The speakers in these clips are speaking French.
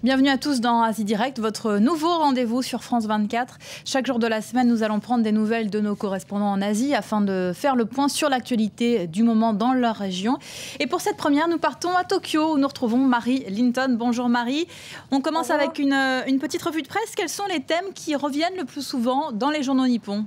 Bienvenue à tous dans Asie Direct, votre nouveau rendez-vous sur France 24. Chaque jour de la semaine, nous allons prendre des nouvelles de nos correspondants en Asie afin de faire le point sur l'actualité du moment dans leur région. Et pour cette première, nous partons à Tokyo où nous retrouvons Marie Linton. Bonjour Marie. On commence avec une petite revue de presse. Quels sont les thèmes qui reviennent le plus souvent dans les journaux nippons ?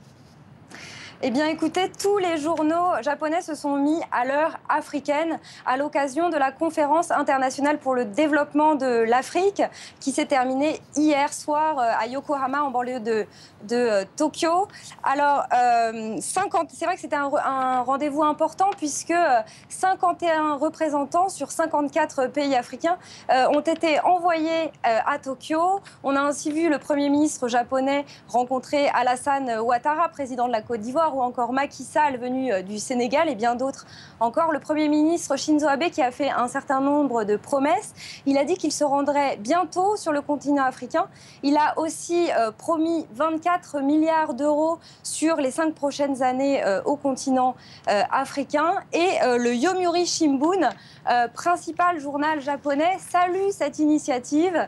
Eh bien écoutez, tous les journaux japonais se sont mis à l'heure africaine à l'occasion de la conférence internationale pour le développement de l'Afrique qui s'est terminée hier soir à Yokohama en banlieue de Tokyo. Alors, c'est vrai que c'était un rendez-vous important puisque 51 représentants sur 54 pays africains ont été envoyés à Tokyo. On a ainsi vu le Premier ministre japonais rencontrer Alassane Ouattara, président de la Côte d'Ivoire, ou encore Macky Sall venu du Sénégal et bien d'autres encore. Le Premier ministre Shinzo Abe qui a fait un certain nombre de promesses. Il a dit qu'il se rendrait bientôt sur le continent africain. Il a aussi promis 24 milliards d'euros sur les 5 prochaines années au continent africain. Et le Yomiuri Shimbun, principal journal japonais, salue cette initiative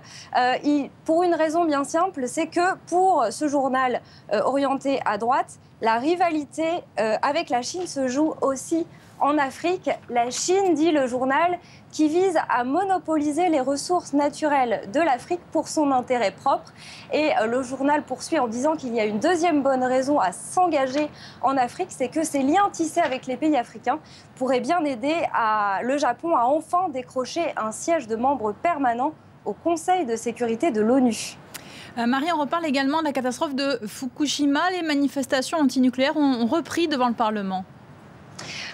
pour une raison bien simple, c'est que pour ce journal orienté à droite, la rivalité avec la Chine se joue aussi en Afrique. La Chine, dit le journal, qui vise à monopoliser les ressources naturelles de l'Afrique pour son intérêt propre. Et le journal poursuit en disant qu'il y a une deuxième bonne raison à s'engager en Afrique, c'est que ces liens tissés avec les pays africains pourraient bien aider le Japon à enfin décrocher un siège de membre permanent au Conseil de sécurité de l'ONU. Marie, on reparle également de la catastrophe de Fukushima. Les manifestations antinucléaires ont repris devant le Parlement.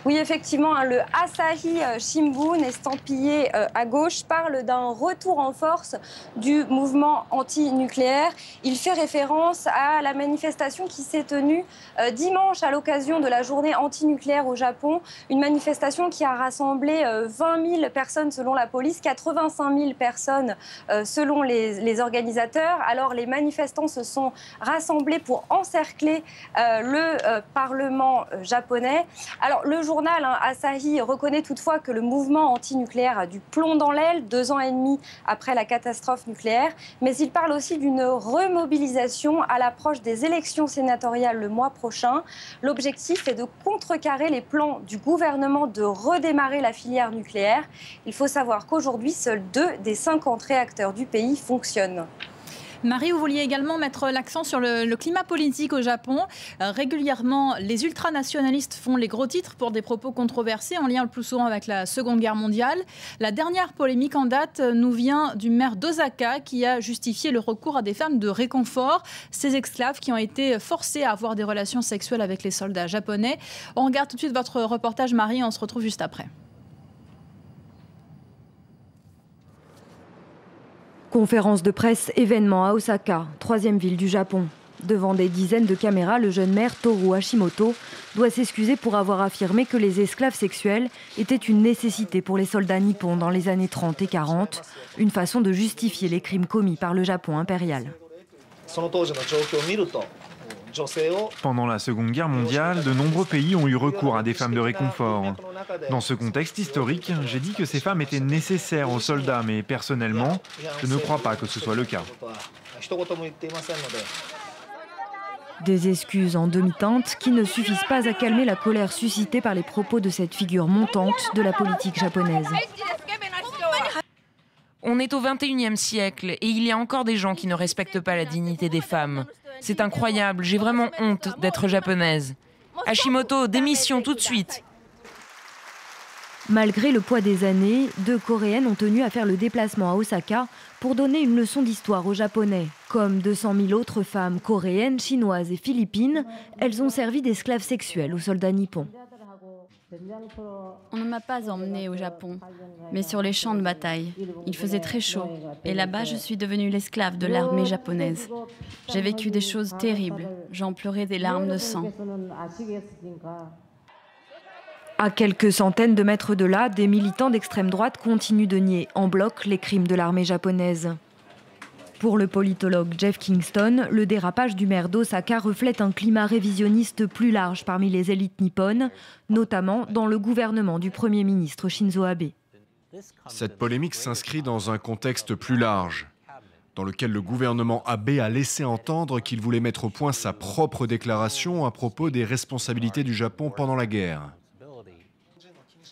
Oui, effectivement, le Asahi Shimbun, estampillé à gauche, parle d'un retour en force du mouvement anti-nucléaire. Il fait référence à la manifestation qui s'est tenue dimanche à l'occasion de la journée anti-nucléaire au Japon. Une manifestation qui a rassemblé 20 000 personnes selon la police, 85 000 personnes selon les organisateurs. Alors, les manifestants se sont rassemblés pour encercler le Parlement japonais. Alors, le journal Asahi reconnaît toutefois que le mouvement anti-nucléaire a du plomb dans l'aile, 2 ans et demi après la catastrophe nucléaire. Mais il parle aussi d'une remobilisation à l'approche des élections sénatoriales le mois prochain. L'objectif est de contrecarrer les plans du gouvernement de redémarrer la filière nucléaire. Il faut savoir qu'aujourd'hui, seuls 2 des 50 réacteurs du pays fonctionnent. Marie, vous vouliez également mettre l'accent sur le climat politique au Japon. Régulièrement, les ultranationalistes font les gros titres pour des propos controversés en lien le plus souvent avec la Seconde Guerre mondiale. La dernière polémique en date nous vient du maire d'Osaka qui a justifié le recours à des femmes de réconfort, ces esclaves qui ont été forcés à avoir des relations sexuelles avec les soldats japonais. On regarde tout de suite votre reportage, Marie, et on se retrouve juste après. Conférence de presse, événement à Osaka, 3e ville du Japon. Devant des dizaines de caméras, le jeune maire Toru Hashimoto doit s'excuser pour avoir affirmé que les esclaves sexuels étaient une nécessité pour les soldats nippons dans les années 30 et 40, une façon de justifier les crimes commis par le Japon impérial. Pendant la Seconde Guerre mondiale, de nombreux pays ont eu recours à des femmes de réconfort. Dans ce contexte historique, j'ai dit que ces femmes étaient nécessaires aux soldats, mais personnellement, je ne crois pas que ce soit le cas. Des excuses en demi-teinte qui ne suffisent pas à calmer la colère suscitée par les propos de cette figure montante de la politique japonaise. On est au XXIe siècle et il y a encore des gens qui ne respectent pas la dignité des femmes. C'est incroyable, j'ai vraiment honte d'être japonaise. Hashimoto, démission tout de suite. Malgré le poids des années, 2 Coréennes ont tenu à faire le déplacement à Osaka pour donner une leçon d'histoire aux Japonais. Comme 200 000 autres femmes coréennes, chinoises et philippines, elles ont servi d'esclaves sexuels aux soldats nippons. On ne m'a pas emmenée au Japon, mais sur les champs de bataille. Il faisait très chaud et là-bas, je suis devenue l'esclave de l'armée japonaise. J'ai vécu des choses terribles. J'en pleurais des larmes de sang. À quelques centaines de mètres de là, des militants d'extrême droite continuent de nier en bloc les crimes de l'armée japonaise. Pour le politologue Jeff Kingston, le dérapage du maire d'Osaka reflète un climat révisionniste plus large parmi les élites nippones, notamment dans le gouvernement du Premier ministre Shinzo Abe. Cette polémique s'inscrit dans un contexte plus large. dans lequel le gouvernement Abe a laissé entendre qu'il voulait mettre au point sa propre déclaration à propos des responsabilités du Japon pendant la guerre.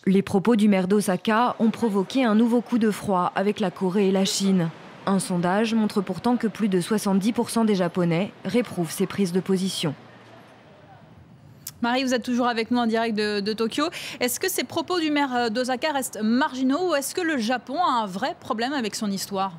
Les propos du maire d'Osaka ont provoqué un nouveau coup de froid avec la Corée et la Chine. Un sondage montre pourtant que plus de 70% des Japonais réprouvent ces prises de position. Marie, vous êtes toujours avec nous en direct de Tokyo. Est-ce que ces propos du maire d'Osaka restent marginaux ou est-ce que le Japon a un vrai problème avec son histoire ?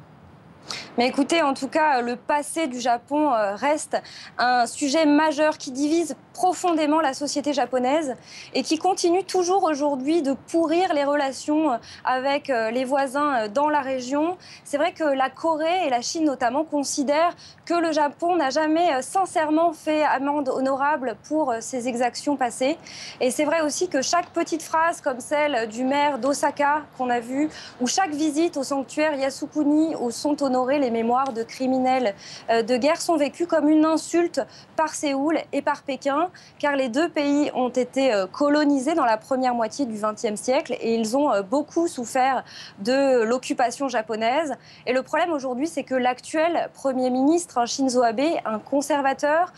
Mais écoutez, en tout cas, le passé du Japon reste un sujet majeur qui divise profondément la société japonaise et qui continue toujours aujourd'hui de pourrir les relations avec les voisins dans la région. C'est vrai que la Corée et la Chine notamment considèrent que le Japon n'a jamais sincèrement fait amende honorable pour ses exactions passées. Et c'est vrai aussi que chaque petite phrase comme celle du maire d'Osaka qu'on a vue, ou chaque visite au sanctuaire Yasukuni où sont honorées les mémoires de criminels de guerre sont vécues comme une insulte par Séoul et par Pékin, car les deux pays ont été colonisés dans la première moitié du XXe siècle et ils ont beaucoup souffert de l'occupation japonaise. Et le problème aujourd'hui, c'est que l'actuel Premier ministre Shinzo Abe, un conservateur,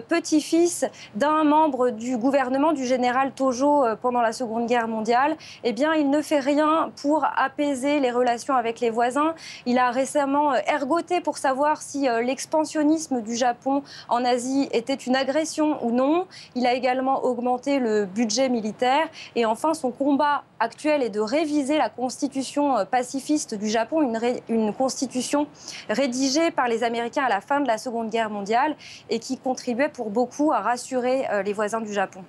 petit-fils d'un membre du gouvernement du général Tojo pendant la Seconde Guerre mondiale, eh bien, il ne fait rien pour apaiser les relations avec les voisins. Il a récemment ergoté pour savoir si l'expansionnisme du Japon en Asie était une agression ou non. Il a également augmenté le budget militaire. Et enfin, son combat actuel est de réviser la constitution pacifiste du Japon, une constitution rédigée par les Américains à la fin de la Seconde Guerre mondiale et qui contribuait pour beaucoup à rassurer les voisins du Japon.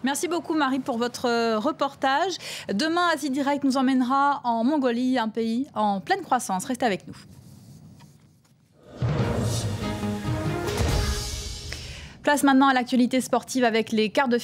Merci beaucoup Marie pour votre reportage. Demain, Asie Direct nous emmènera en Mongolie, un pays en pleine croissance. Restez avec nous. Place maintenant à l'actualité sportive avec les quarts de finale.